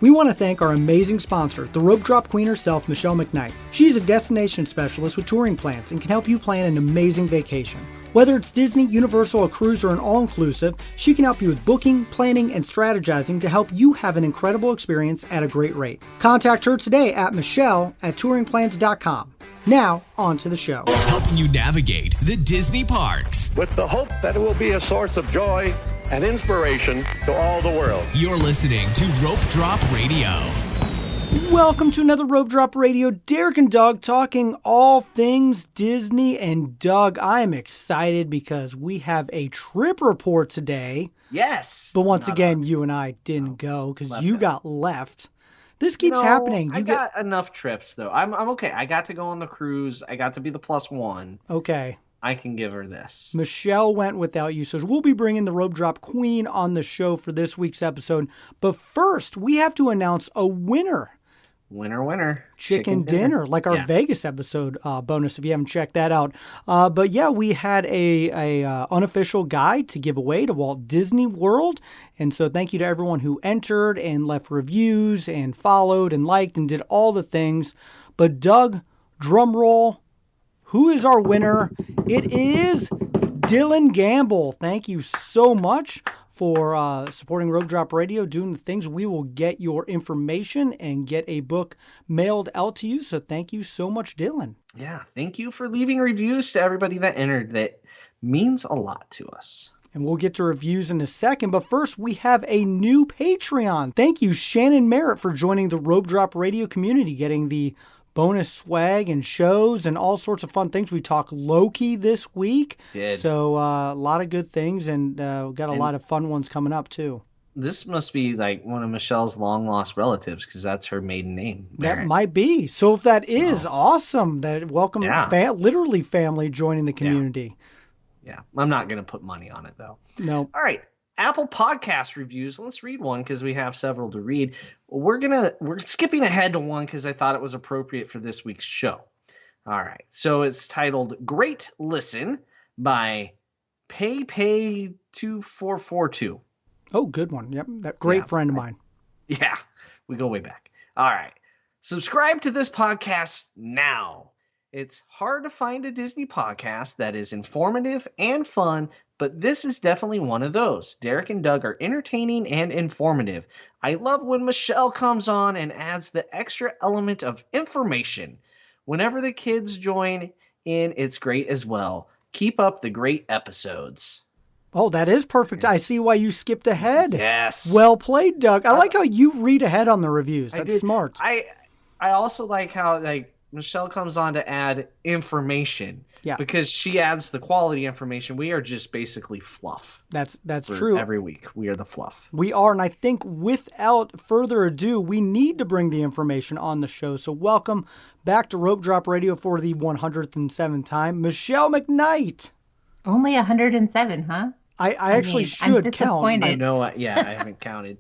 We want to thank our amazing sponsor, the Rope Drop Queen herself, Michelle McKnight. She's a destination specialist with touring plans and can help you plan an amazing vacation. Whether it's Disney, Universal, a cruise, or an all-inclusive, she can help you with booking, planning, and strategizing to help you have an incredible experience at a great rate. Contact her today at michelle@touringplans.com. Now, on to the show. Helping you navigate the Disney parks. With the hope that it will be a source of joy and inspiration to all the world. You're listening to Rope Drop Radio. Welcome to another Rope Drop Radio. Derek and Doug talking all things Disney. And Doug, I am excited because we have a trip report today. Yes. But once again, you and I didn't go because you got left. This keeps happening. I got enough trips, though. I'm okay. I got to go on the cruise. I got to be the +1. Okay. I can give her this. Michelle went without you, so we'll be bringing the Rope Drop Queen on the show for this week's episode. But first, we have to announce a winner. Winner. Chicken dinner, like our Vegas episode bonus, if you haven't checked that out. But yeah, we had a unofficial guide to give away to Walt Disney World. And so thank you to everyone who entered and left reviews and followed and liked and did all the things. But Doug, drum roll, who is our winner? It is Dylan Gamble. Thank you so much for supporting Rope Drop Radio, doing the things. We will get your information and get a book mailed out to you. So thank you so much, Dylan. Yeah, thank you for leaving reviews to everybody that entered. That means a lot to us. And we'll get to reviews in a second. But first, we have a new Patreon. Thank you, Shannon Merritt, for joining the Rope Drop Radio community, getting the bonus swag and shows and all sorts of fun things. We talked Loki this week. So a lot of good things, and we've got a lot of fun ones coming up too. This must be like one of Michelle's long lost relatives because that's her maiden name. Merritt. That might be. So if that is awesome, that welcome literally family joining the community. Yeah. I'm not going to put money on it though. No. All right. Apple Podcast reviews. Let's read one because we have several to read. We're skipping ahead to one because I thought it was appropriate for this week's show. All right. So it's titled Great Listen by PayPay2442. Oh, good one. Yep. That great friend of mine. Yeah. We go way back. All right. Subscribe to this podcast now. It's hard to find a Disney podcast that is informative and fun, but this is definitely one of those. Derek and Doug are entertaining and informative. I love when Michelle comes on and adds the extra element of information. Whenever the kids join in, it's great as well. Keep up the great episodes. Oh, that is perfect. I see why you skipped ahead. Yes. Well played, Doug. I like how you read ahead on the reviews. That's smart. I also like how Michelle comes on to add information. Yeah. Because she adds the quality information. We are just basically fluff. That's true. Every week we are the fluff. We are, and I think without further ado, we need to bring the information on the show. So welcome back to Rope Drop Radio for the 107th time, Michelle McKnight. Only 107, huh? I actually should count. I know. I haven't counted.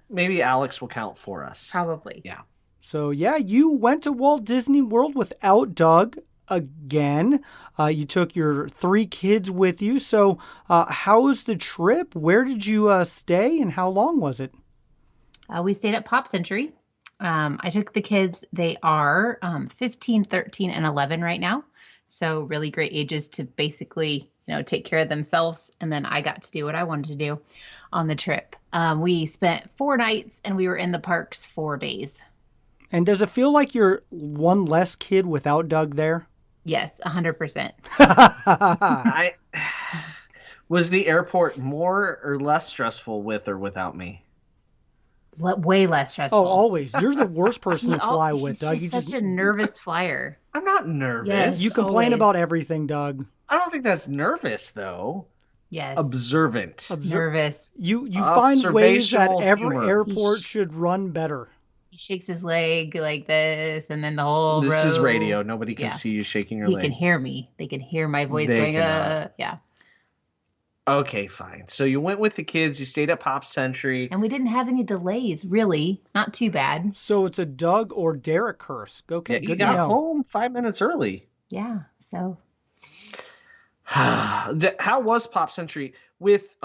Maybe Alex will count for us. Probably. Yeah. So, yeah, you went to Walt Disney World without Doug again. You took your 3 kids with you. So, how was the trip? Where did you stay, and how long was it? We stayed at Pop Century. I took the kids. They are 15, 13, and 11 right now. So, really great ages to basically, take care of themselves. And then I got to do what I wanted to do on the trip. We spent 4 nights, and we were in the parks 4 days. And does it feel like you're one less kid without Doug there? Yes, 100%. Was the airport more or less stressful with or without me? Way less stressful. Oh, always. You're the worst person to fly with, Doug. He's such a nervous flyer. I'm not nervous. Yes, you complain about everything, Doug. I don't think that's nervous, though. Yes. Observant. Nervous. You find ways that every airport should run better. He shakes his leg like this, and then the whole This row. is radio. Nobody can see you shaking your leg. He can hear me. They can hear my voice going, yeah. Okay, fine. So you went with the kids. You stayed at Pop Century. And we didn't have any delays, really. Not too bad. So it's a Doug or Derek curse. Okay, yeah, good you to got know. home 5 minutes early. Yeah, so. How was Pop Century with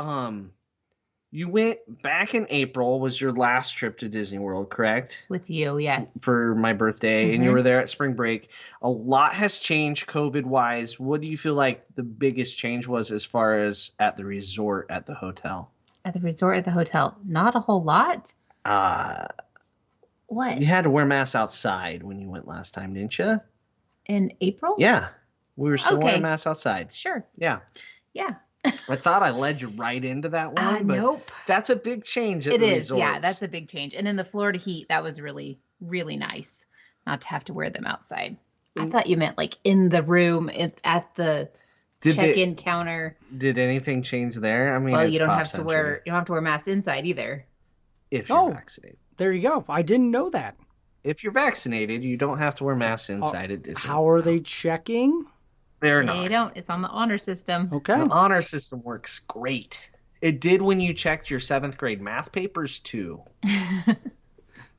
You went back in April, was your last trip to Disney World, correct? With you, yes. For my birthday, and you were there at spring break. A lot has changed COVID-wise. What do you feel like the biggest change was as far as at the resort, at the hotel? At the resort, at the hotel, not a whole lot. What? You had to wear masks outside when you went last time, didn't you? In April? Yeah. We were still Okay. wearing masks outside. Sure. Yeah. Yeah. I thought I led you right into that one, but Nope. that's a big change at It the is. resorts. Yeah, that's a big change. And in the Florida heat, that was really, really nice not to have to wear them outside. I thought you meant like in the room at the check-in counter. Did anything change there? I mean, Well, it's you don't Pop have to Century. wear masks inside either. If you're vaccinated. There you go. I didn't know that. If you're vaccinated, you don't have to wear masks inside at Disney. How are they checking? They're They not. don't. It's on the honor system. Okay. The honor system works great. It did when you checked your 7th grade math papers too.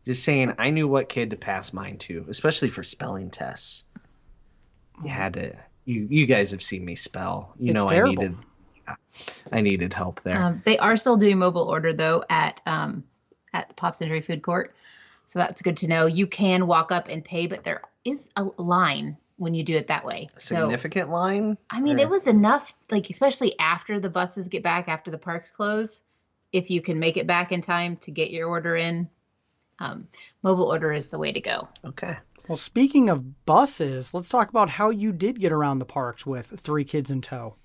Just saying, I knew what kid to pass mine to, especially for spelling tests. You had to. You guys have seen me spell. You It's know terrible. I needed help there. They are still doing mobile order though at the Pop Century food court, so that's good to know. You can walk up and pay, but there is a line when you do it that way. A significant line? I mean, it was enough, like especially after the buses get back, after the parks close, if you can make it back in time to get your order in, mobile order is the way to go. Okay. Well, speaking of buses, let's talk about how you did get around the parks with 3 kids in tow.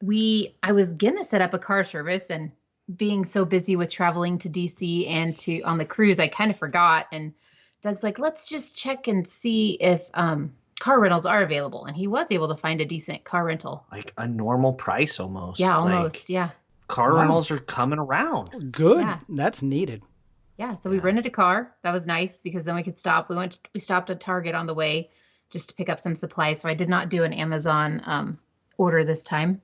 I was gonna set up a car service, and being so busy with traveling to DC and on the cruise, I kind of forgot. And Doug's like, let's just check and see if car rentals are available. And he was able to find a decent car rental. Like a normal price almost. Yeah, Like, almost. Yeah. car rentals are coming around. Good. Yeah. That's needed. Yeah. So we rented a car. That was nice because then we could stop. We stopped at Target on the way just to pick up some supplies. So I did not do an Amazon order this time.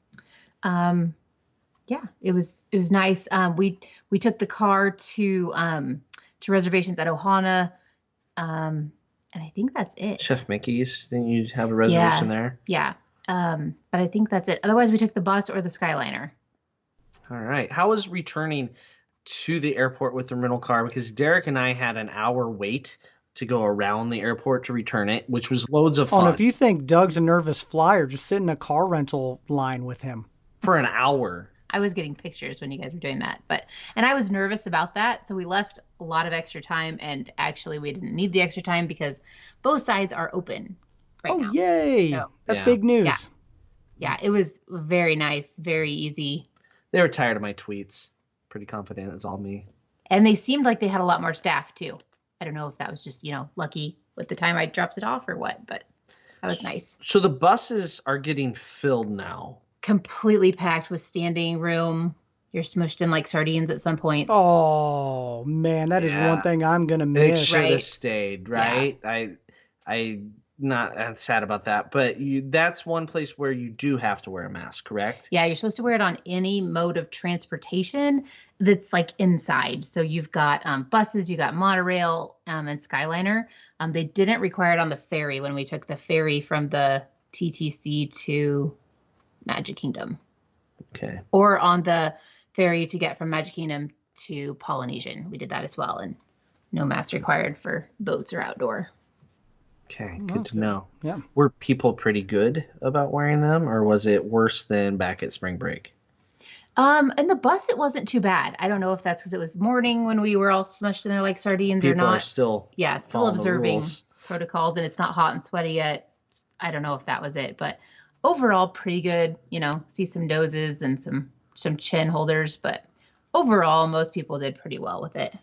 Yeah, it was nice. We took the car to reservations at Ohana. And I think that's it. Chef Mickey's, didn't you have a reservation there? Yeah. But I think that's it. Otherwise, we took the bus or the Skyliner. All right. How was returning to the airport with the rental car? Because Derek and I had an hour wait to go around the airport to return it, which was loads of fun. Oh, and if you think Doug's a nervous flyer, just sit in a car rental line with him. For an hour. I was getting pictures when you guys were doing that, and I was nervous about that. So we left a lot of extra time, and actually we didn't need the extra time because both sides are open right now. Oh, yay. So, That's big news. Yeah, it was very nice, very easy. They were tired of my tweets. Pretty confident it's all me. And they seemed like they had a lot more staff too. I don't know if that was just, lucky with the time I dropped it off or what, but that was nice. So the buses are getting filled now. Completely packed with standing room. You're smushed in like sardines at some point. Oh, man, that is one thing I'm going to It miss. should have Right. stayed, right? I'm not sad about that, but that's one place where you do have to wear a mask, correct? Yeah, you're supposed to wear it on any mode of transportation that's like inside. So you've got buses, you got monorail and Skyliner. They didn't require it on the ferry when we took the ferry from the TTC to Magic Kingdom. Okay. Or on the ferry to get from Magic Kingdom to Polynesian. We did that as well. And no mask required for boats or outdoor. Okay, good to know. Yeah. Were people pretty good about wearing them, or was it worse than back at spring break? In the bus, it wasn't too bad. I don't know if that's because it was morning when we were all smushed in there like sardines or People not. are still still following the observing rules. protocols, and it's not hot and sweaty yet. I don't know if that was it, but overall pretty good. See some noses and some chin holders, but overall most people did pretty well with it.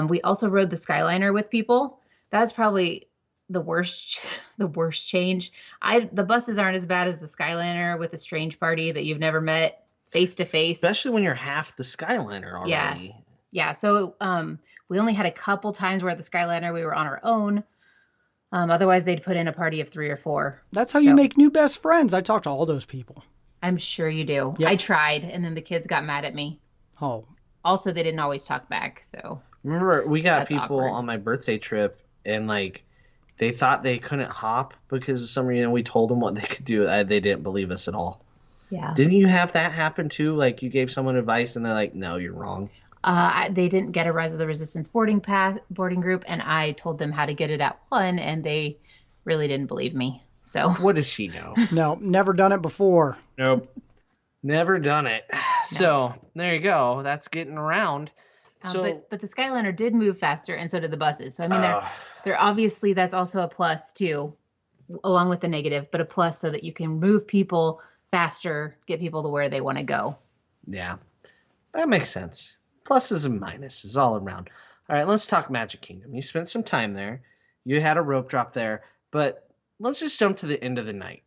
We also rode the Skyliner with people. That's probably the worst change. The buses aren't as bad as the Skyliner with a strange party that you've never met face to face. Especially when you're half the Skyliner already. Yeah. So we only had a couple times where at the Skyliner we were on our own. Otherwise, they'd put in a party of 3 or 4. That's how you make new best friends. I talked to all those people. I'm sure you do. Yep. I tried, and then the kids got mad at me. Oh. Also, they didn't always talk back. So Remember, we got That's people awkward. on my birthday trip, and they thought they couldn't hop because of some reason we told them what they could do. They didn't believe us at all. Yeah. Didn't you have that happen too? Like you gave someone advice and they're like, no, you're wrong. They didn't get a Rise of the Resistance boarding group, and I told them how to get it at one, and they really didn't believe me. So What does she know? No, never done it before. Nope. Never done it. No. So there you go. That's getting around. So, but the Skyliner did move faster, and so did the buses. So I mean, they're obviously, that's also a plus too, along with the negative, but a plus so that you can move people faster, get people to where they want to go. yeah, that makes sense. Pluses and minuses all around. All right, let's talk Magic Kingdom. You spent some time there. You had a rope drop there, but let's just jump to the end of the night.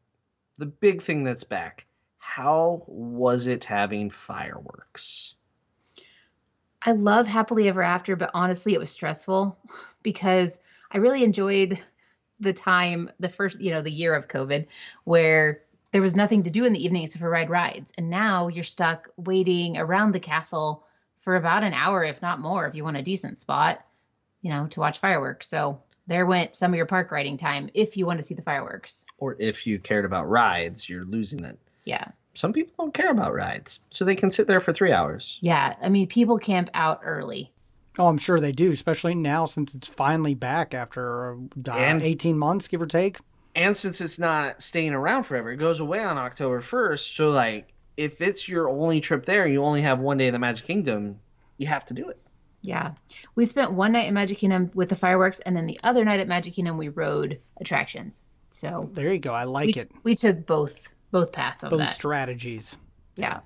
The big thing that's back. How was it having fireworks? I love Happily Ever After, but honestly, it was stressful because I really enjoyed the time, the first, the year of COVID, where there was nothing to do in the evening except for ride rides. And now you're stuck waiting around the castle for about an hour, if not more, if you want a decent spot, to watch fireworks. So there went some of your park riding time if you want to see the fireworks. Or if you cared about rides, you're losing that. Yeah. Some people don't care about rides, so they can sit there for 3 hours. Yeah. I mean, people camp out early. Oh, I'm sure they do, especially now since it's finally back after 18 months, give or take. And since it's not staying around forever, it goes away on October 1st. So, like, if it's your only trip there, you only have one day in the Magic Kingdom, you have to do it. Yeah. We spent one night in Magic Kingdom with the fireworks, and then the other night at Magic Kingdom, we rode attractions. So there you go. I like it. We took both paths of both that. Strategies. Yeah.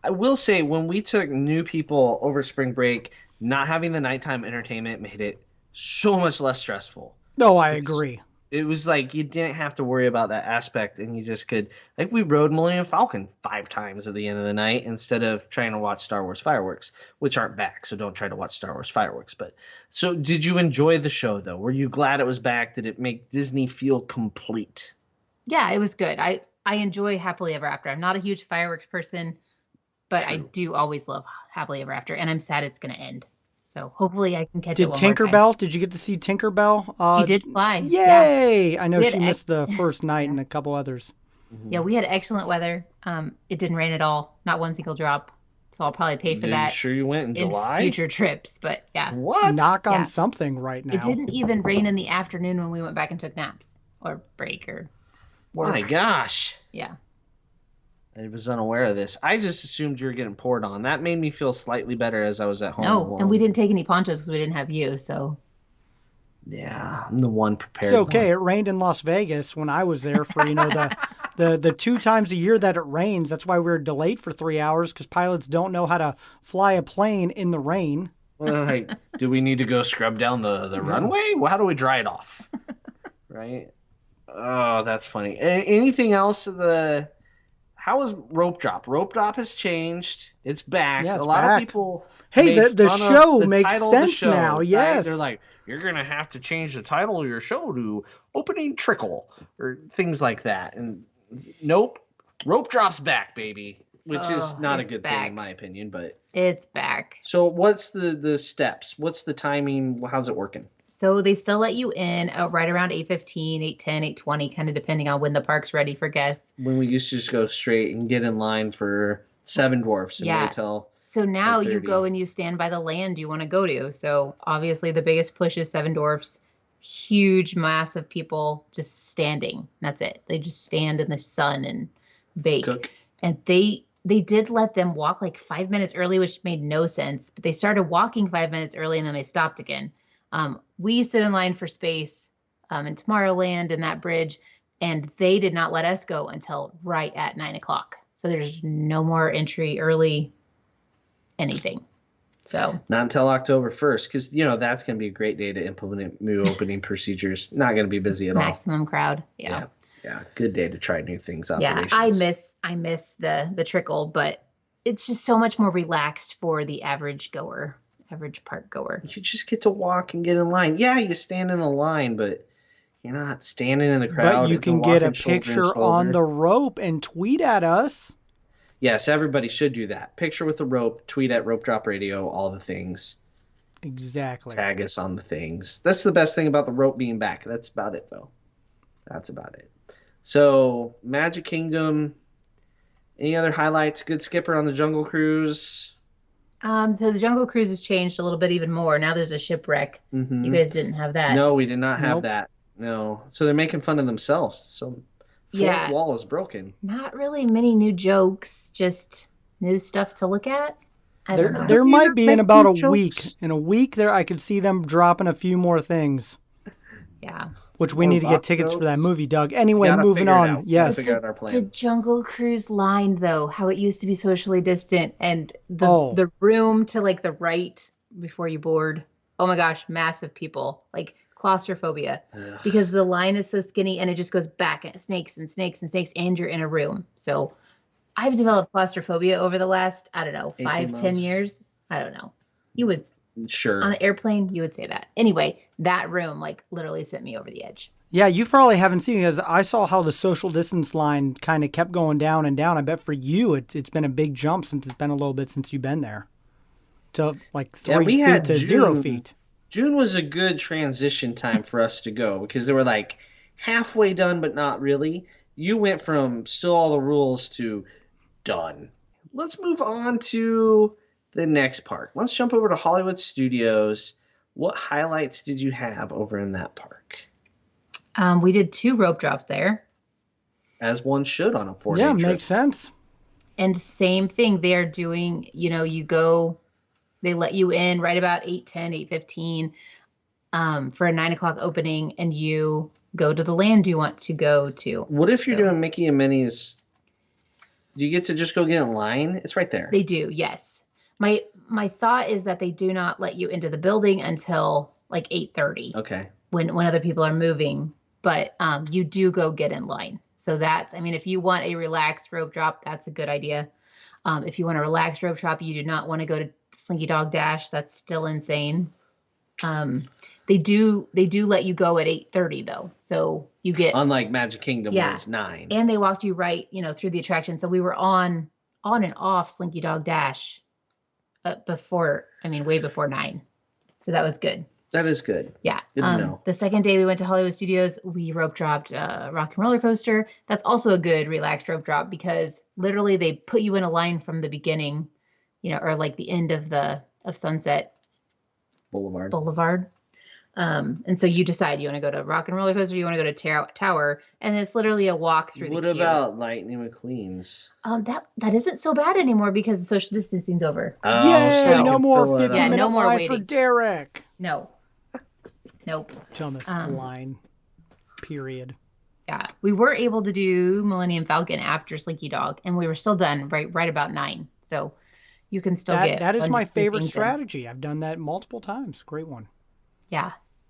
I will say, when we took new people over spring break, not having the nighttime entertainment made it so much less stressful. No, I agree. It was like you didn't have to worry about that aspect, and you just could, like, we rode Millennium Falcon 5 times at the end of the night instead of trying to watch Star Wars fireworks, which aren't back, so don't try to watch Star Wars fireworks. But so did you enjoy the show, though? Were you glad it was back? Did it make Disney feel complete? Yeah, it was good. I enjoy Happily Ever After. I'm not a huge fireworks person, but True. I do always love Happily Ever After, and I'm sad it's going to end. So hopefully I can catch it one more time. Tinkerbell? Did you get to see Tinkerbell? She did fly. Yay! Yeah. I know she missed the first night and a couple others. Yeah, we had excellent weather. It didn't rain at all, not one single drop. So I'll probably pay for that. Sure you went in July? Future trips, but yeah. What? Knock on something right now. It didn't even rain in the afternoon when we went back and took naps or break or work. My gosh. Yeah. I was unaware of this. I just assumed you were getting poured on. That made me feel slightly better as I was at home. No, and we didn't take any ponchos because we didn't have you, so. Yeah, I'm the one prepared. It's okay. It rained in Las Vegas when I was there for, the 2 times a year that it rains. That's why we were delayed for 3 hours, because pilots don't know how to fly a plane in the rain. Well, like, do we need to go scrub down the runway? Well, how do we dry it off? Right? Oh, that's funny. Anything else? How was Rope Drop? Rope Drop has changed. It's back. Yeah, it's a lot back. of people. Hey, the show makes sense now. Right? Yes. They're like, you're going to have to change the title of your show to Opening Trickle or things like that. And nope. Rope Drop's back, baby. Which is not a good thing in my opinion, but it's back. So what's the steps? What's the timing? How's it working? So they still let you in right around 8:15, 8:10, 8:20, kind of depending on when the park's ready for guests. When we used to just go straight and get in line for Seven Dwarfs and wait till. So now you go and you stand by the land you want to go to. So obviously the biggest push is Seven Dwarfs. Huge mass of people just standing. That's it. They just stand in the sun and bake. Cook. And they did let them walk like 5 minutes early, which made no sense. But they started walking 5 minutes early and then they stopped again. We stood in line for space in Tomorrowland and that bridge, and they did not let us go until right at 9 o'clock. So there's no more entry early, anything. So not until October 1st, because that's going to be a great day to implement new opening procedures. Not going to be busy at all. Maximum crowd. Yeah. Good day to try new things. Yeah, I miss the trickle, but it's just so much more relaxed for the average park goer. You just get to walk and get in line. Yeah, you stand in the line, but you're not standing in the crowd. But you can get a picture on the rope and tweet at us. Yes, everybody should do that. Picture with the rope, tweet at Rope Drop Radio, all the things. Exactly. Tag us on the things. That's the best thing about the rope being back. That's about it, though. That's about it. So, Magic Kingdom, Any other highlights? Good skipper on the Jungle Cruise. So the Jungle Cruise has changed a little bit even more. Now there's a shipwreck. You guys didn't have that. No, we did not have Nope. that. No. So they're making fun of themselves. So fourth wall is broken. Not really many new jokes, just new stuff to look at. I don't know. There might be in make about new a week. jokes? In a week, there I could see them dropping a few more things. Yeah. Which we More need to get box tickets for that jokes? movie, Doug. Anyway, Gotta moving figure it on. out. Gotta Yes. figure out our The plan. Jungle Cruise line, though, how it used to be socially distant, and the room to like the right before you board. Oh my gosh, massive people, like claustrophobia, because the line is so skinny and it just goes back and it snakes and snakes and snakes, and you're in a room. So I've developed claustrophobia over the last, I don't know, 18 5, 10 months. years. I don't know. You would Sure. on an airplane, you would say that. Anyway, that room like literally sent me over the edge. Yeah, you probably haven't seen it because I saw how the social distance line kind of kept going down and down. I bet for you, it's been a big jump since it's been a little bit since you've been there. To like 3 we feet had to 0 June. feet. June was a good transition time for us to go because they were like halfway done, but not really. You went from still all the rules to done. Let's move on to the next park. Let's jump over to Hollywood Studios. What highlights did you have over in that park? We did 2 rope drops there. As one should on a 4-day Yeah, trip. makes sense. And same thing, they're doing, you go, they let you in right about 8:10, 8:15 for a 9 o'clock opening, and you go to the land you want to go to. What if you're doing Mickey and Minnie's? Do you get to just go get in line? It's right there. They do, yes. My thought is that they do not let you into the building until like 8:30 Okay. when other people are moving, but you do go get in line. So if you want a relaxed rope drop, that's a good idea. If you want a relaxed rope drop, you do not want to go to Slinky Dog Dash. That's still insane. They do let you go at 8:30 though. So you get Unlike Magic Kingdom where it's 9. and they walked you right, through the attraction. So we were on and off Slinky Dog Dash way before 9. So that was good. That is good. Yeah. Good to know. The second day we went to Hollywood Studios, we rope dropped Rock and Roller Coaster. That's also a good relaxed rope drop because literally they put you in a line from the beginning, or like the end of Sunset Boulevard. And so you decide you want to go to Rock and Roller Coaster, you want to go to Tower, and it's literally a walk through the queue. What about Lightning McQueen's? That isn't so bad anymore because the social distancing's over. Oh, Yay, so no more fill it 50 up. minute no more line for waiting. Derek. No. Nope. Dumbest line, period. Yeah, we were able to do Millennium Falcon after Slinky Dog, and we were still done right about 9. So you can still get That is fun my new favorite things in. strategy. I've done that multiple times. Great one. Yeah,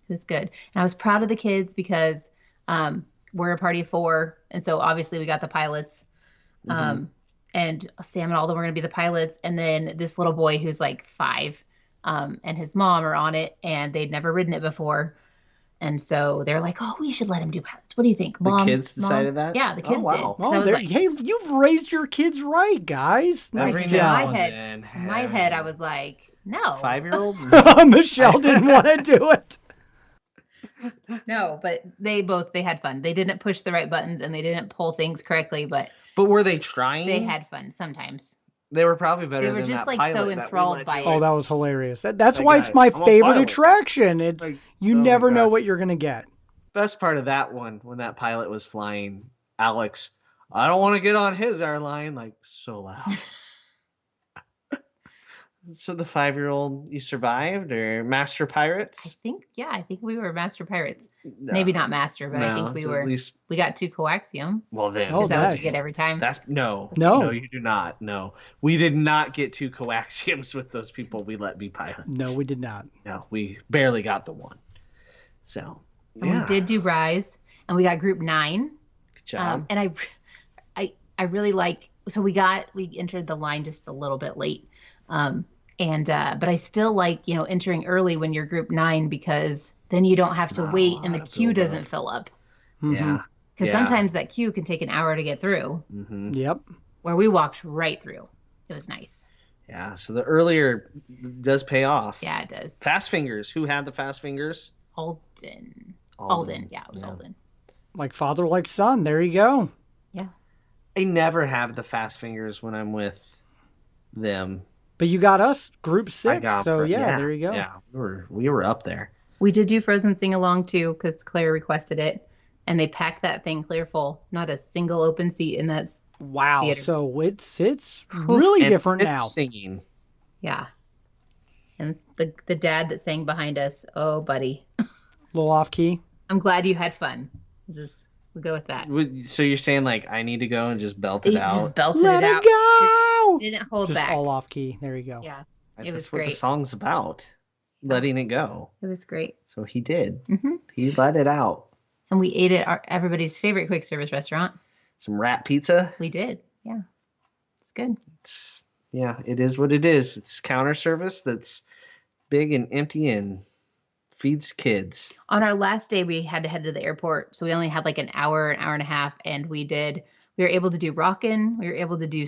it was good. And I was proud of the kids because we're a party of 4, and so obviously we got the pilots. And Sam and Alden were going to be the pilots, and then this little boy who's like 5 and his mom are on it, and they'd never ridden it before. And so they're like, "Oh, we should let him do pilots. What do you think, Mom?" The kids decided that? Yeah, the kids wow. did. 'Cause I Oh, was like, hey, you've raised your kids right, guys. Nice Every job. now my and in my head, I was like, "No, 5-year-old? Michelle didn't want to do it. no." But they had fun. They didn't push the right buttons and they didn't pull things correctly, but But were they trying? they had fun sometimes. They were probably better They were than just, that like, pilot so that we enthralled let by do it. Oh, that was hilarious. That's That why guy, it's my I'm a favorite pilot. attraction. It's Like, you oh my never know gosh. what you're gonna get. Best part of that one, when that pilot was flying, Alex, I don't want to get on his airline, like so loud. So the 5-year-old, you survived, or Master Pirates? I think we were Master Pirates. No. Maybe not Master, but I No, think we it's were. At least, We got 2 coaxiums. well then, Oh, Is that what nice. you get every time? that's no, No. you do not. No, we did not get 2 coaxiums with those people we let be pilots. No, we did not. No, we barely got the one. So And we did do Rise, and we got Group 9. Good job. And I really like. So we entered the line just a little bit late, but I still like entering early when you're Group 9 because then you don't have to not a wait lot and the of queue build-up. doesn't fill up Yeah. because Yeah. sometimes that queue can take an hour to get through. Yep. Where we walked right through, it was nice. Yeah. So the earlier does pay off. Yeah, it does. Fast fingers. Who had the fast fingers? Alden. Yeah, it was Yeah. Alden. Like father, like son. There you go. Yeah. I never have the fast fingers when I'm with them. But you got us group I 6, got so yeah, there you go. Yeah, we were up there. We did do Frozen Sing Along too, because Claire requested it. And they packed that thing clear full. Not a single open seat in that Wow, theater. so it's really And different it's now. Singing. Yeah. And the dad that sang behind us, oh, buddy. Little off key. I'm glad you had fun. We'll go with that. So you're saying like I need to go and just belt it He out? just belted Let it it out. go. Didn't hold Just back. all off key. There you go. Yeah. That's It was what the great. song's about. Letting it go. It was great. So he did. Hmm. He let it out. And we ate at everybody's favorite quick service restaurant. Some rat pizza. We did. Yeah. It's good. Yeah, it is what it is. It's counter service that's big and empty and feeds kids. On our last day, we had to head to the airport. So we only had like an hour and a half. And we were able to do Rockin'. We were able to do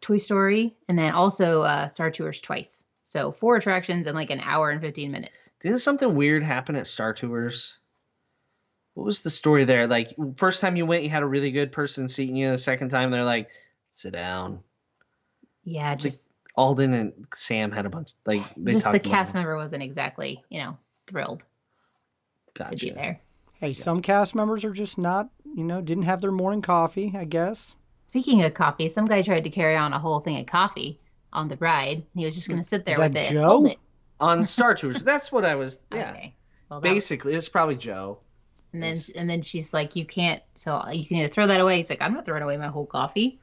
Toy Story. And then also Star Tours twice. So 4 attractions in like an hour and 15 minutes. Didn't something weird happen at Star Tours? What was the story there? Like, first time you went, you had a really good person seating you. The second time, they're like, sit down. Yeah, just Alden and Sam had a bunch. Like, they just talked the about cast it. member wasn't exactly, thrilled to be Gotcha. there. Hey, some cast members are just not, didn't have their morning coffee, I guess. Speaking of coffee, some guy tried to carry on a whole thing of coffee on the ride. He was just going to sit there that with it. Joe? Hold it. On Star Tours. That's what I was. Yeah. Okay. Well, that was- Basically, it's probably Joe. and then she's like, you can't. So you can either throw that away. He's like, I'm not throwing away my whole coffee.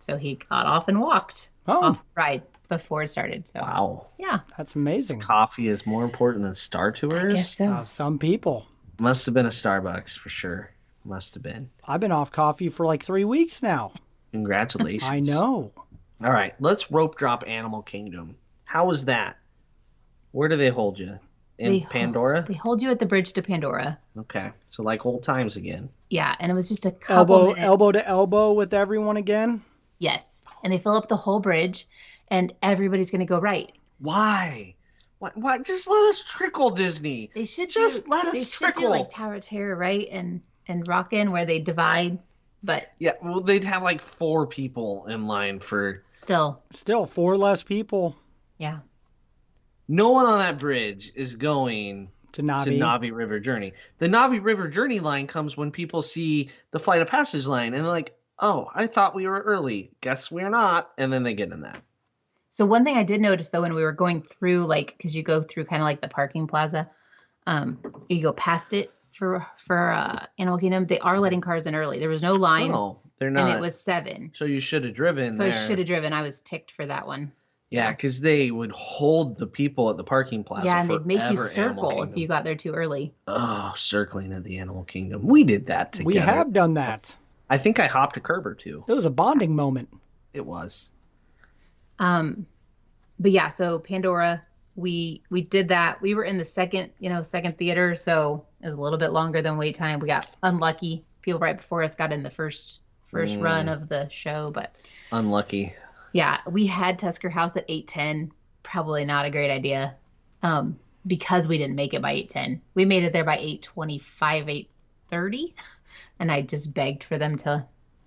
So he got off and walked off the ride before it started. So Wow. yeah, That's amazing. Coffee is more important than Star I Tours. guess so. Some people. Must have been a Starbucks for sure. Must have been. I've been off coffee for like 3 weeks now. Congratulations. I know. All right, let's rope drop Animal Kingdom. How was that? Where do they hold you? In Pandora? They hold you at the bridge to Pandora. Okay, so like old times again. Yeah, and it was just a couple minutes. Elbow to elbow with everyone again. Yes, and they fill up the whole bridge, and everybody's going to go right. Why? Why? Just let us trickle, Disney. They should Just let us they should trickle. do like Tower of Terror, right? And Rockin' where they divide, but Yeah, well, they'd have like 4 people in line for. still, Still 4 less people yeah. No one on that bridge is going to to Navi. Navi River Journey. The Navi River Journey line comes when people see the Flight of Passage line and they're like, oh, I thought we were early. Guess we're not. And then they get in that. So one thing I did notice though, when we were going through, like, because you go through kind of like the parking plaza, you go past it for Animal Kingdom, they are letting cars in early. There was no line, No, they're not. and it was 7. So you should have driven So there. I should have driven. I was ticked for that one. Yeah, because they would hold the people at the parking plaza. Yeah, and they'd make you forever, Animal circle if Kingdom. you got there too early. Oh, circling at the Animal Kingdom. We did that together. We have done that. I think I hopped a curb or two. It was a bonding moment. It was. But yeah, so Pandora, we did that. We were in the second theater, so it was a little bit longer than wait time. We got unlucky. People right before us got in the first run of the show, but Unlucky. yeah, we had Tusker House at 8:10. Probably not a great idea, because we didn't make it by 8:10. We made it there by 8:25, 8:30, and I just begged for them to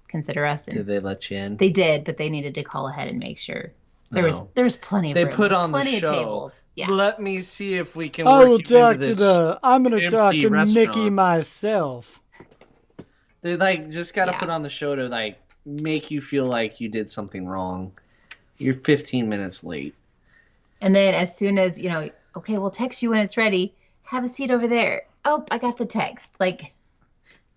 consider us. And Did they let you in? they did, but they needed to call ahead and make sure. There's plenty of They room, put on plenty the of show. tables. Yeah. Let me see if we can I will work you talk into to this. I'm going to talk empty to Mickey restaurant. myself. They like just got to Yeah. put on the show to like make you feel like you did something wrong. You're 15 minutes late. And then as soon as, okay, we'll text you when it's ready. Have a seat over there. Oh, I got the text. Like,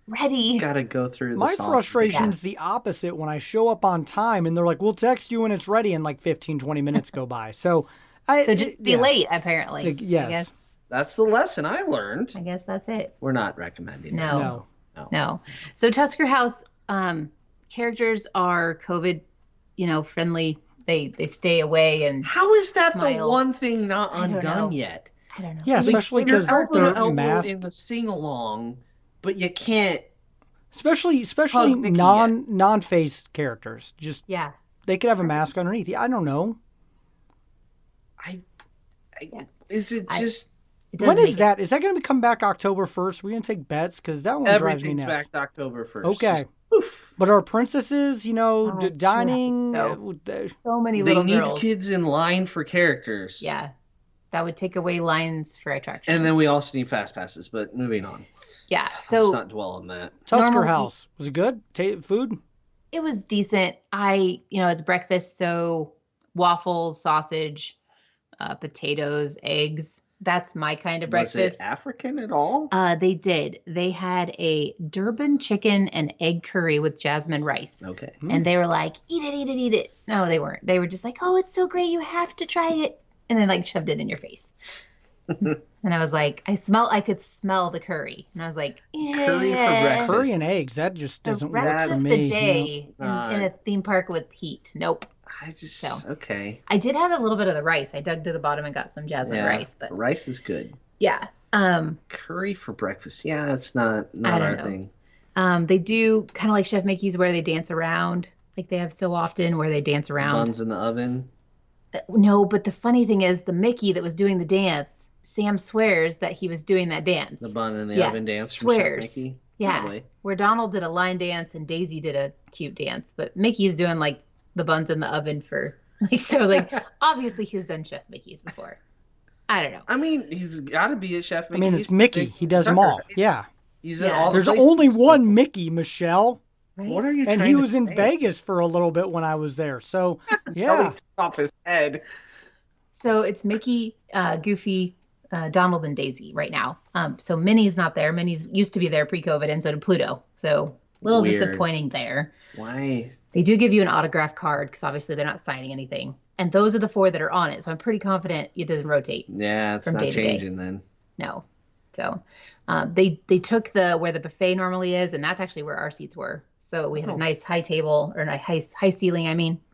ready. Got to go through the My sauce. frustration's the opposite when I show up on time and they're like, we'll text you when it's ready, and like 15, 20 minutes go by. So Just be late, apparently. Yes. That's the lesson I learned. I guess that's it. We're not recommending that. No. So Tusker House characters are COVID, friendly. They stay away, and How is that the Smile. one thing not I don't undone know. yet? I don't know. Yeah, especially You're because elbow to they're elbow masked. in the sing along, but you can't. Especially Hug Mickey non-faced characters. Just Yeah. they could have a mask underneath. I don't know. Is it I- just It When doesn't is make that? Is that going to come back October 1st? We're going to take bets because that one drives me everything's nuts. back to October 1st? Okay. Just Oof. But our princesses, dining. So many They little need girls. kids in line for characters. Yeah, that would take away lines for attractions. And then we also need fast passes, but moving on. Yeah, Let's so not dwell on that. Tusker normally- House. Was it good? Food? it was decent. It's breakfast, so waffles, sausage, potatoes, eggs. That's my kind of Was breakfast. it African at all? They did. They had a Durban chicken and egg curry with jasmine rice. Okay. And they were like, eat it, eat it, eat it. No, they weren't. They were just like, oh, it's so great. You have to try it. And then like shoved it in your face. And I was like, I could smell the curry. And I was like, yeah. Curry for breakfast. Curry and eggs. That just The doesn't work rest for of me. the day in Uh, a theme park with heat. Nope. Okay. I did have a little bit of the rice. I dug to the bottom and got some jasmine rice, but rice is good. yeah. Curry for breakfast. Yeah, it's not I don't our know. thing. They do kind of like Chef Mickey's where they dance around, like they have so often where they dance around. Buns in the oven. No, but the funny thing is the Mickey that was doing the dance, Sam swears that he was doing that dance. The bun in the oven dance swears. from Chef Mickey. Yeah. Probably. Where Donald did a line dance and Daisy did a cute dance, but Mickey's doing like the buns in the oven for obviously he's done Chef Mickey's before. I don't know. I mean, he's got to be a Chef Mickey. I mean, it's Mickey. He does them all. Yeah. He's in all the There's places, only so- one Mickey, Michelle. Right? What are you And trying he to was in say? Vegas for a little bit when I was there. So, Until yeah. he took off his head. So it's Mickey, Goofy, Donald, and Daisy right now. So Minnie's not there. Minnie's used to be there pre-COVID, and so did Pluto. So a little Weird. disappointing there. Why? They do give you an autograph card because obviously they're not signing anything. And those are the 4 that are on it. So I'm pretty confident it doesn't rotate. Yeah, it's From not day to day. changing then. No. So they took where the buffet normally is, and that's actually where our seats were. So we had a nice high table, or a high ceiling,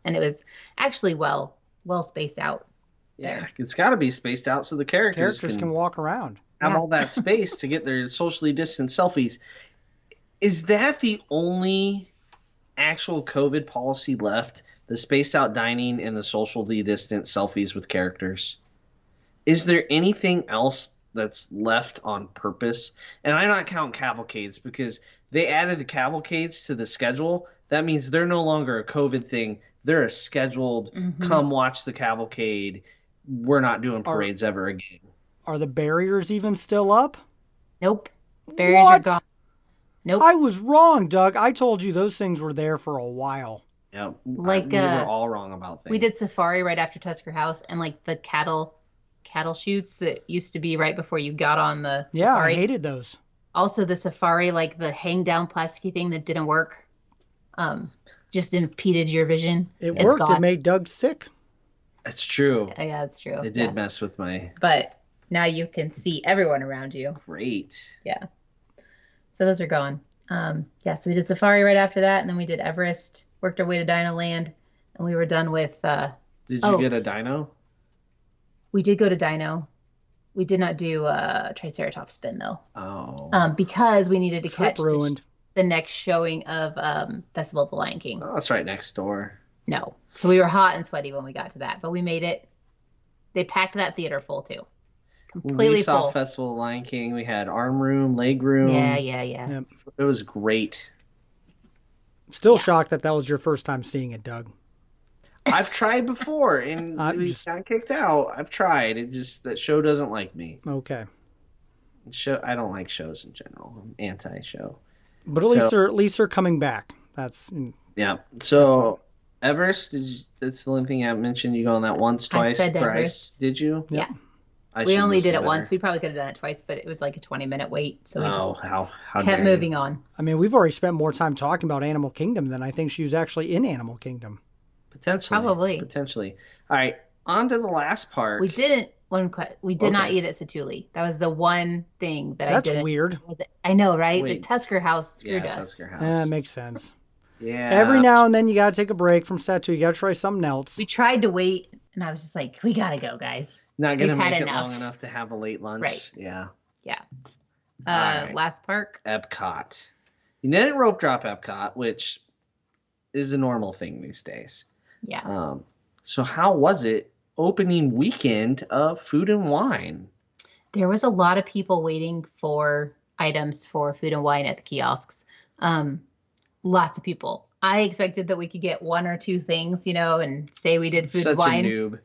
and it was actually well spaced out. Yeah, There. it's got to be spaced out so the characters Can walk around. have Yeah. all that space to get their socially distant selfies. Is that the only actual COVID policy left? The spaced out dining and the socially distant selfies with characters? Is there anything else that's left on purpose? And I'm not counting cavalcades because they added the cavalcades to the schedule. That means they're no longer a COVID thing. They're a scheduled, come watch the cavalcade. We're not doing parades ever again. Are the barriers even still up? Nope. Barriers are What? gone. Nope. I was wrong, Doug. I told you those things were there for a while. Yeah, Like, we were all wrong about things. We did safari right after Tusker House, and like the cattle chutes that used to be right before you got on the Yeah, safari. I hated those. Also the safari, like the hang down plasticky thing that didn't work, just impeded your vision. It It's worked. It gone. made Doug sick. It's true. Yeah, that's true. It did Yeah. mess with my But now you can see everyone around you. great. Yeah. So those are gone. So we did safari right after that, and then we did Everest, worked our way to Dino Land, and we were done with Did you get a dino? we did go to Dino. We did not do Triceratops spin though. Oh. Because we needed to Trip catch ruined. the next showing of Festival of the Lion King. Oh, that's right next door. No. So we were hot and sweaty when we got to that, but we made it. They packed that theater full too. Completely We saw full. Festival of Lion King. We had arm room, leg room. Yeah. Yep. It was great. Still shocked that was your first time seeing it, Doug. I've tried before and I'm we just- got kicked out. I've tried. That show doesn't like me. Okay. I don't like shows in general. I'm anti-show. But at least they're coming back. That's Yeah. So Everest, that's the only thing I mentioned. You go on that once, twice, said thrice. Everest. Did you? Yeah. I We should only did listen it better. once. We probably could have done it twice, but it was like a 20-minute wait. So we just how kept dare you. moving on. I mean, we've already spent more time talking about Animal Kingdom than I think she was actually in Animal Kingdom. Potentially. Probably. Potentially. All right. On to the last part. We didn't. We did not Okay. eat at Satuli. That was the one thing that I That's didn't. weird. I know, right? Wait. The Tusker House screwed Yeah, us. Tusker House. That makes sense. Yeah. Every now and then you got to take a break from Satu. You got to try something else. We tried to wait, and I was just like, "We gotta go, guys." Not gonna we've had make it enough. long enough to have a late lunch. Right. Yeah. Yeah. right. Last park. Epcot. You didn't rope drop Epcot, which is a normal thing these days. Yeah. So how was it opening weekend of Food and Wine? There was a lot of people waiting for items for food and wine at the kiosks. Lots of people. I expected that we could get 1 or 2 things, and say we did food and wine. Such a noob.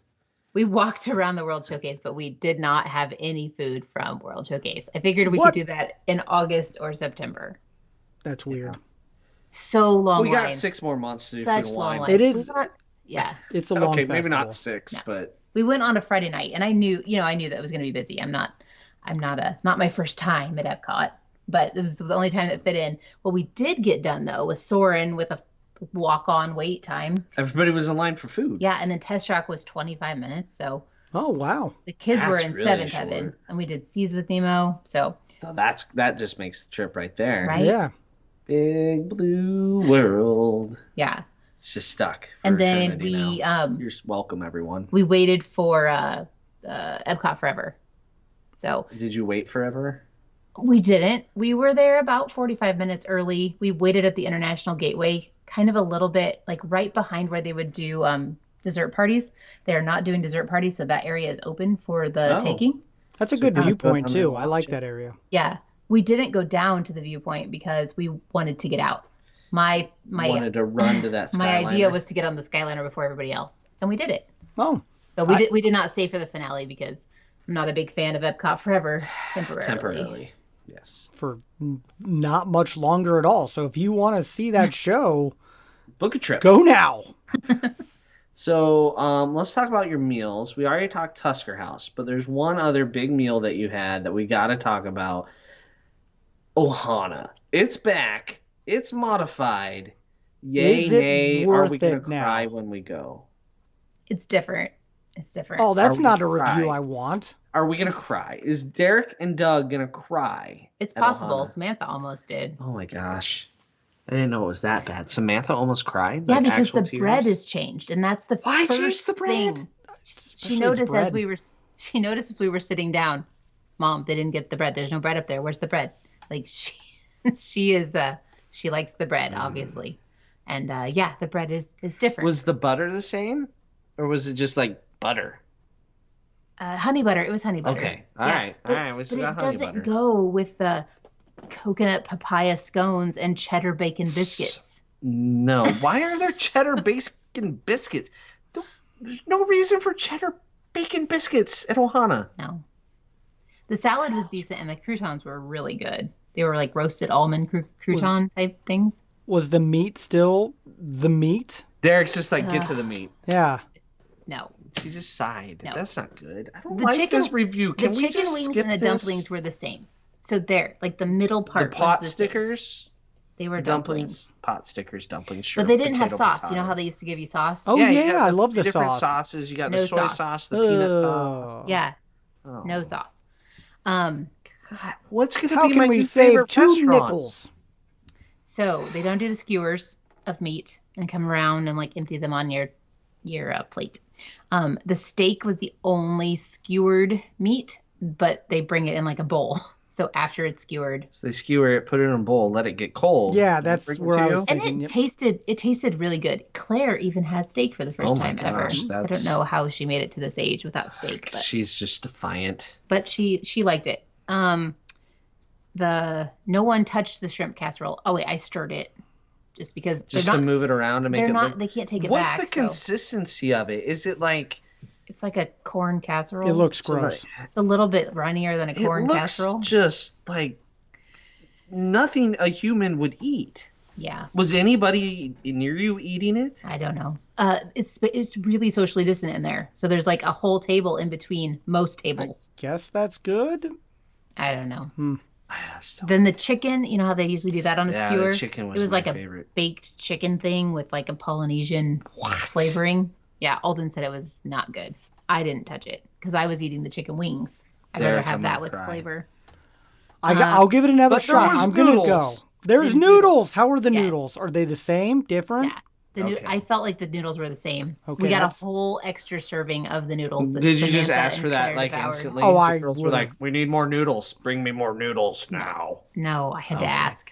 We walked around the World Showcase, but we did not have any food from World Showcase. I figured we could do that in August or September. That's weird. So long. We got 6 more months to do Such food and long wine. lines. It is. Yeah. It's a long festival. Maybe not 6, but we went on a Friday night, and I knew that it was going to be busy. I'm not my first time at Epcot, but it was the only time that fit in. What we did get done though was Soarin' with a walk-on wait time. Everybody was in line for food. Yeah, and then Test Track was 25 minutes. So. Oh wow. The kids were in really 7th short. heaven, and we did Seas with Nemo. So. That just makes the trip right there. Right. Yeah. Big blue world. Yeah. It's just stuck. And then we You're welcome, everyone. we waited for Epcot Forever. So. Did you wait forever? We didn't. We were there about 45 minutes early. We waited at the International Gateway, kind of a little bit like right behind where they would do dessert parties. They're not doing dessert parties, so that area is open for the taking. That's a good viewpoint too. I like that area. Yeah. We didn't go down to the viewpoint because we wanted to get out. My wanted to run to that Skyliner. My idea was to get on the Skyliner before everybody else, and we did it. Oh. So we did not stay for the finale because I'm not a big fan of Epcot Forever temporarily. Yes. For not much longer at all. So if you want to see that show, book a trip. Go now. So let's talk about your meals. We already talked Tusker House, but there's one other big meal that you had that we got to talk about. Ohana. It's back. It's modified. Yay, nay. Are we going to cry when we go? It's different. Oh, that's not a review I want. Are we going to cry? Is Derek and Doug going to cry? It's possible. Samantha almost did. Oh, my gosh. I didn't know it was that bad. Samantha almost cried? Yeah, because the bread is changed, and that's the Why first change the bread? thing. She noticed as we were sitting down, Mom, they didn't get the bread. There's no bread up there. Where's the bread? Like she likes the bread, obviously. And the bread is different. Was the butter the same? Or was it just like butter? Honey butter. It was honey butter. Okay. All right. We still got honey butter. But it doesn't go with the coconut papaya scones and cheddar bacon biscuits. No. Why are there cheddar bacon biscuits? There's no reason for cheddar bacon biscuits at Ohana. No. The salad was decent, and the croutons were really good. They were like roasted almond crouton type things. Was the meat still the meat? Derek's just like, get to the meat. Yeah. No. She just sighed. No. That's not good. I don't this review. Can we just skip this? The chicken wings and the dumplings were the same. So there, like the middle part. The pot stickers? They were dumplings. Pot stickers, dumplings, shrimp, but they didn't have sauce. Potato. You know how they used to give you sauce? Oh, yeah I love the different sauce. Sauces. You got the soy sauce, the peanut sauce. Yeah. No sauce. God, what's going to How be can my we new save favorite 2 restaurant? nickels? So they don't do the skewers of meat and come around and like empty them on your plate. The steak was the only skewered meat, but they bring it in like a bowl. So after it's skewered, so they skewer it, put it in a bowl, let it get cold. Yeah, that's where I was thinking. And it tasted really good. Claire even had steak for the first time ever. I don't know how she made it to this age without steak, but she's just defiant. But she liked it. No one touched the shrimp casserole. Oh wait, I stirred it just because to move it around to make it. They can't take it back. What's the consistency of it? Is it like? It's like a corn casserole. It looks gross. It's a little bit runnier than a corn casserole. Just like nothing a human would eat. Yeah. Was anybody near you eating it? I don't know. It's really socially distant in there. So there's like a whole table in between most tables. I guess that's good. I don't know. Still... Then the chicken, you know how they usually do that on a skewer? The chicken was it was my like favorite. A baked chicken thing with like a Polynesian flavoring. Yeah, Alden said it was not good. I didn't touch it because I was eating the chicken wings. I'd rather have that with flavor. I'll give it another shot. I'm going to go. There's noodles. How are the noodles? Are they the same? Different? Yeah. I felt like the noodles were the same. Okay, we got a whole extra serving of the noodles. Did you just ask for that like instantly? Oh, I were like, we need more noodles. Bring me more noodles now. No, I had to ask.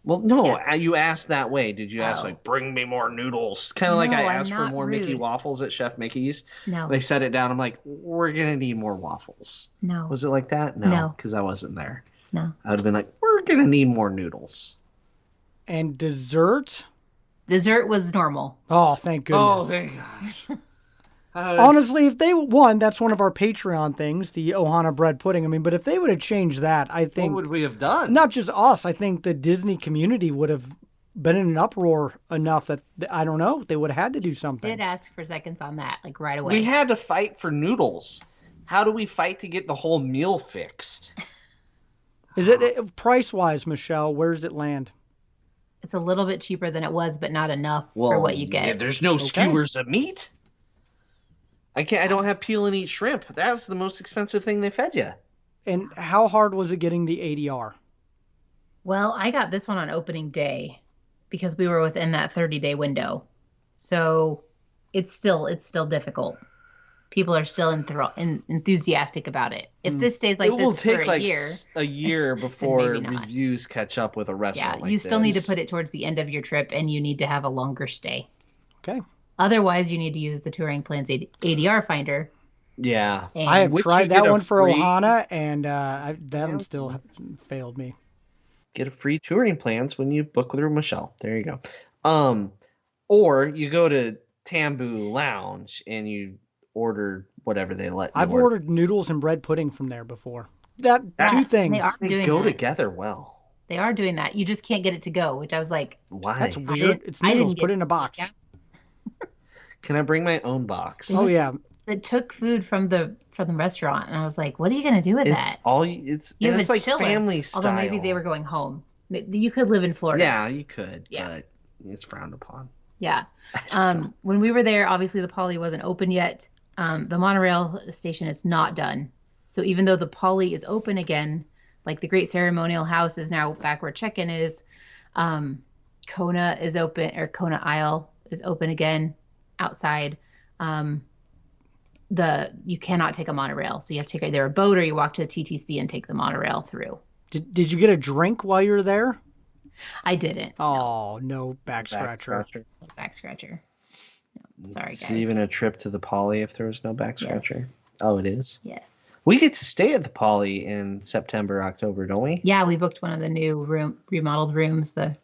Well, no, you asked that way. Did you ask like, bring me more noodles? Kind of like I asked for more Mickey waffles at Chef Mickey's. No. They set it down. I'm like, we're going to need more waffles. No. Was it like that? No. Because I wasn't there. No. I would have been like, we're going to need more noodles. And dessert? Dessert was normal. Oh, thank goodness. Oh, thank gosh. Honestly, if they won, that's one of our Patreon things, the Ohana bread pudding. I mean, but if they would have changed that, I think what would we have done? not just us, I think the Disney community would have been in an uproar enough that I don't know, they would have had to do something. Did ask for seconds on that, like right away. We had to fight for noodles. How do we fight to get the whole meal fixed? Is it price-wise, Michelle? Where does it land? It's a little bit cheaper than it was, but not enough for what you get. Yeah, there's no skewers of meat. I don't have peel and eat shrimp. That's the most expensive thing they fed you. And how hard was it getting the ADR? Well, I got this one on opening day because we were within that 30-day window. So it's still difficult. People are still enthusiastic about it. If this stays like this for a year before reviews catch up with a restaurant. Yeah, you still need to put it towards the end of your trip, and you need to have a longer stay. Okay. Otherwise, you need to use the Touring Plans ADR Finder. Yeah. I have tried that one for Ohana, and that one still failed me. Get a free Touring Plans when you book with Michelle. There you go. Or you go to Tambu Lounge and you order whatever they let you I've ordered noodles and bread pudding from there before. Two things. They go together well. They are doing that. You just can't get it to go, which I was like, why? That's weird. It's noodles put in a box. Yeah. Can I bring my own box? Oh yeah. It took food from the restaurant, and I was like, "What are you going to do with that?" It's like chiller, family style. Although maybe they were going home. You could live in Florida. Yeah, you could. Yeah. But it's frowned upon. Yeah. When we were there, obviously the Poly wasn't open yet. The monorail station is not done. So even though the Poly is open again, like the Great Ceremonial House is now back where check-in is, Kona is open, or Kona Isle is open again outside. You cannot take a monorail, so you have to take either a boat or you walk to the TTC and take the monorail through. Did you get a drink while you were there? I didn't. Oh, no back scratcher. Back scratcher. No, sorry, guys. It's even a trip to the Poly if there was no back scratcher. Yes. Oh, it is? Yes. We get to stay at the Poly in September, October, don't we? Yeah, we booked one of the new remodeled rooms, the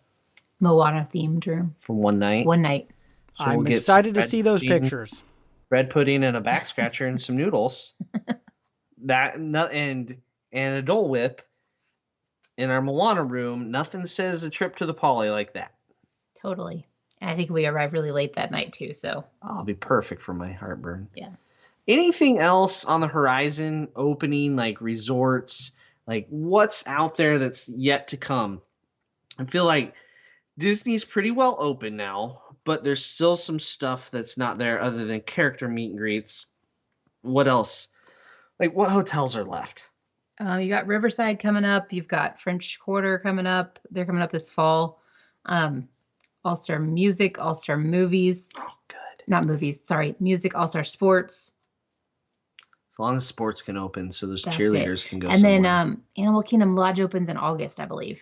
Moana themed room. For one night? One night. So I'm excited to see those pictures. Bread pudding and a back scratcher and some noodles. And a Dole Whip in our Moana room. Nothing says a trip to the Poly like that. Totally. And I think we arrived really late that night too, so I'll be perfect for my heartburn. Yeah. Anything else on the horizon opening, like resorts, like what's out there that's yet to come? I feel like Disney's pretty well open now, but there's still some stuff that's not there other than character meet and greets. What else? Like what hotels are left? You got Riverside coming up. You've got French Quarter coming up. They're coming up this fall. All-Star Music, All-Star Movies. Oh, good. Not movies, sorry. Music, All-Star Sports. As long as sports can open, so those cheerleaders can go and somewhere. Then Animal Kingdom Lodge opens in August, I believe.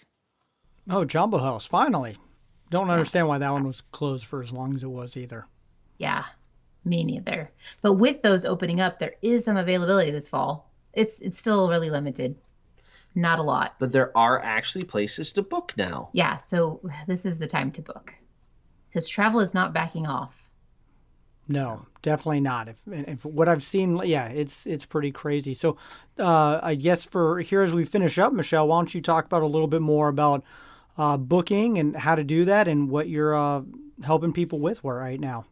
Oh, Jumbo House, finally. Don't understand why that one was closed for as long as it was either. Yeah, me neither. But with those opening up, there is some availability this fall. It's still really limited. Not a lot. But there are actually places to book now. Yeah, so this is the time to book. Because travel is not backing off. No, definitely not. If what I've seen, yeah, it's pretty crazy. So I guess for here as we finish up, Michelle, why don't you talk about a little bit more about booking and how to do that and what you're helping people with right now.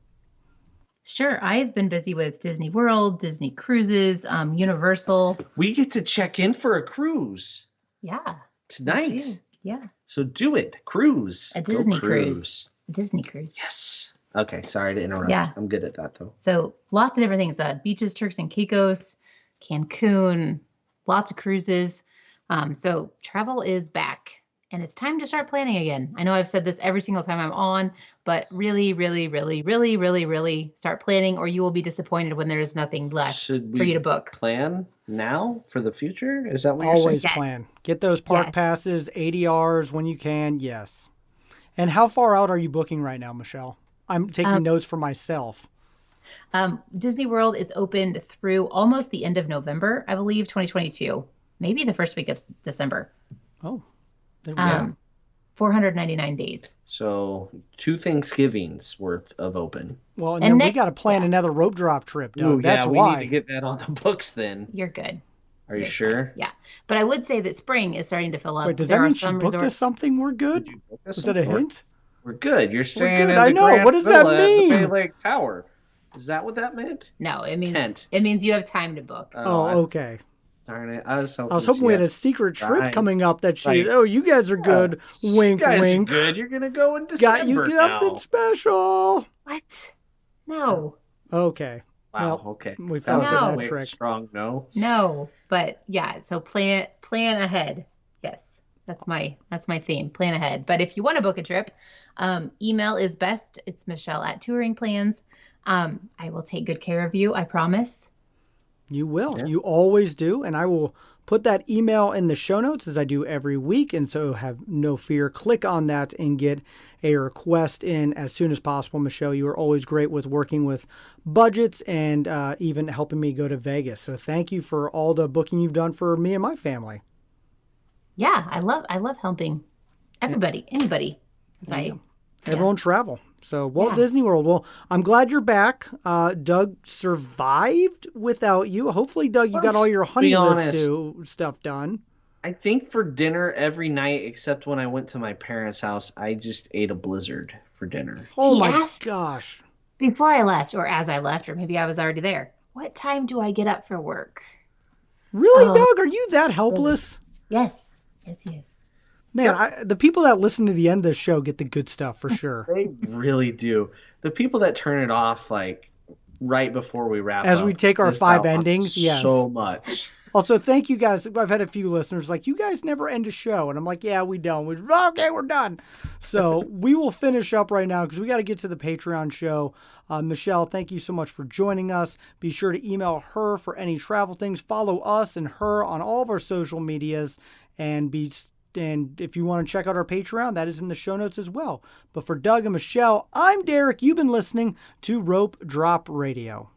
Sure. I've been busy with Disney World, Disney Cruises, Universal. We get to check in for a cruise. Yeah. Tonight. Yeah. So do it. Cruise. A Disney cruise. A Disney cruise. Yes. Okay. Sorry to interrupt. Yeah. I'm good at that, though. So lots of different things. Beaches, Turks and Caicos, Cancun, lots of cruises. So travel is back. And it's time to start planning again. I know I've said this every single time I'm on, but really, really, really, really, really, really start planning or you will be disappointed when there is nothing left for you to book. Plan now for the future? Is that what you're Always saying? plan. Get those park passes, ADRs when you can. Yes. And how far out are you booking right now, Michelle? I'm taking notes for myself. Disney World is opened through almost the end of November, I believe, 2022. Maybe the first week of December. Oh. 499 days. So 2 Thanksgivings worth of open. Well, and And then we next, got to plan another rope drop trip, Doug. Ooh, That's yeah, we why. need to get that on the books then. you're good. Are you You're sure? fine. Yeah. But I would say that spring is starting to fill up. Wait, does There that are mean she some booked us resorts. something? We're good? Did you book us Was that a something? hint? We're good. You're staying good. in I the know. Grand What does that Villa at the Bay mean? Lake Tower. Is that what that meant? No, Tent. it means you have time to book. Oh, okay. Darn it. I was I was hoping we had a secret trip Right. coming up that she, Right. oh, you guys are good. Wink, you guys wink. are good. You're going to go in Got you December something now. special. What? No. Okay. Wow, Well, okay. we That fell was for No. that a trick. strong no. No. But yeah, so plan ahead. Yes. That's my theme. Plan ahead. But if you want to book a trip, email is best. It's Michelle at Touring Plans. I will take good care of you, I promise. You will. Yeah. You always do. And I will put that email in the show notes as I do every week. And so have no fear. Click on that and get a request in as soon as possible. Michelle, you are always great with working with budgets and even helping me go to Vegas. So thank you for all the booking you've done for me and my family. Yeah, I love helping everybody, anybody. Everyone travel. So Walt Yeah. Disney World. Well, I'm glad you're back. Doug survived without you. Hopefully, Doug, you got all your honey list stuff done. I think for dinner every night, except when I went to my parents' house, I just ate a Blizzard for dinner. Oh He my asked- gosh. Before I left, or as I left, or maybe I was already there. What time do I get up for work? Really, Oh. Doug? Are you that helpless? Yes. Yes, yes. Man, the people that listen to the end of the show get the good stuff for sure. They really do. The people that turn it off like right before we wrap As up, we take our miss 5 out on endings, yes. so much. Also, thank you guys. I've had a few listeners like, you guys never end a show. And I'm like, yeah, we don't. Okay, we're done. So we will finish up right now because we got to get to the Patreon show. Michelle, thank you so much for joining us. Be sure to email her for any travel things. Follow us and her on all of our social medias. And if you want to check out our Patreon, that is in the show notes as well. But for Doug and Michelle, I'm Derek. You've been listening to Rope Drop Radio.